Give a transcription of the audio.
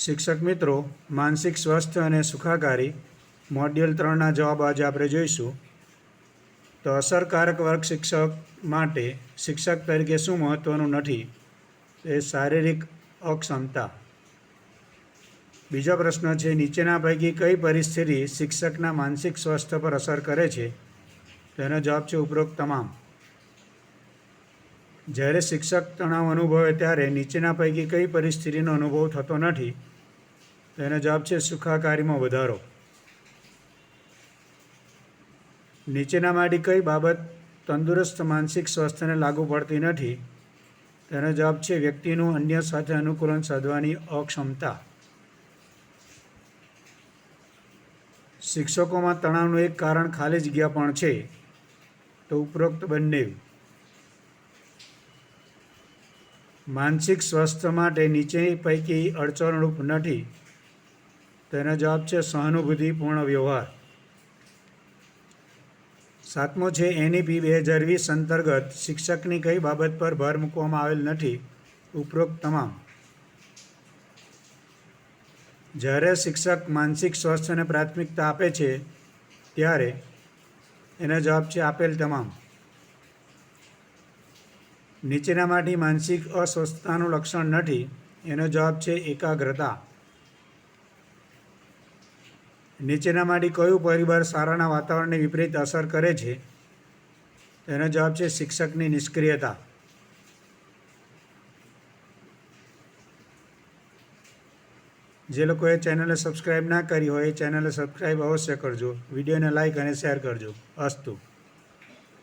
શિક્ષક મિત્રો, માનસિક સ્વાસ્થ્ય અને સુખાકારી મોડ્યુલ 3ના જવાબ આજે આપણે જોઈશું. તો અસરકારક વર્ગ શિક્ષક માટે શિક્ષક તરીકે શું મહત્ત્વનું નથી? એ શારીરિક અક્ષમતા. બીજો પ્રશ્ન છે, નીચેના પૈકી કઈ પરિસ્થિતિ શિક્ષકના માનસિક સ્વાસ્થ્ય પર અસર કરે છે? તેનો જવાબ છે ઉપરોક્ત તમામ. જ્યારે શિક્ષક તણાવ અનુભવે ત્યારે નીચેના પૈકી કઈ પરિસ્થિતિનો અનુભવ થતો નથી? તેનો જવાબ છે સુખાકારીમાં વધારો. નીચેનામાંથી કઈ બાબત તંદુરસ્ત માનસિક સ્વાસ્થ્યને લાગુ પડતી નથી? તેનો જવાબ છે વ્યક્તિનું અન્ય સાથે અનુકૂલન સાધવાની અક્ષમતા. શિક્ષકોમાં તણાવનું એક કારણ ખાલી જગ્યા પણ છે, તો ઉપરોક્ત બંને. માનસિક સ્વાસ્થ્ય માટે નીચે પૈકી અડચણરૂપ નથી? તેનો જવાબ છે સહાનુભૂતિપૂર્ણ વ્યવહાર. 7મો છે, NEP 2020 અંતર્ગત શિક્ષકની કઈ બાબત પર ભાર મૂકવામાં આવેલ નથી? ઉપરોક્ત તમામ. જ્યારે શિક્ષક માનસિક સ્વાસ્થ્યને પ્રાથમિકતા આપે છે ત્યારે એનો જવાબ છે આપેલ તમામ. નીચેનામાંથી માનસિક અસ્વસ્થતાનું લક્ષણ નથી? એનો જવાબ છે એકાગ્રતા. નીચેનામાંથી કયું પરિબળ શાળાના વાતાવરણને વિપરીત અસર કરે છે? તેનો જવાબ છે શિક્ષકની નિષ્ક્રિયતા. જે લોકોએ ચેનલને સબસ્ક્રાઈબ ના કરી હોય એ ચેનલને સબસ્ક્રાઈબ અવશ્ય કરજો. વિડીયોને લાઇક અને શેર કરજો. અસ્તુ.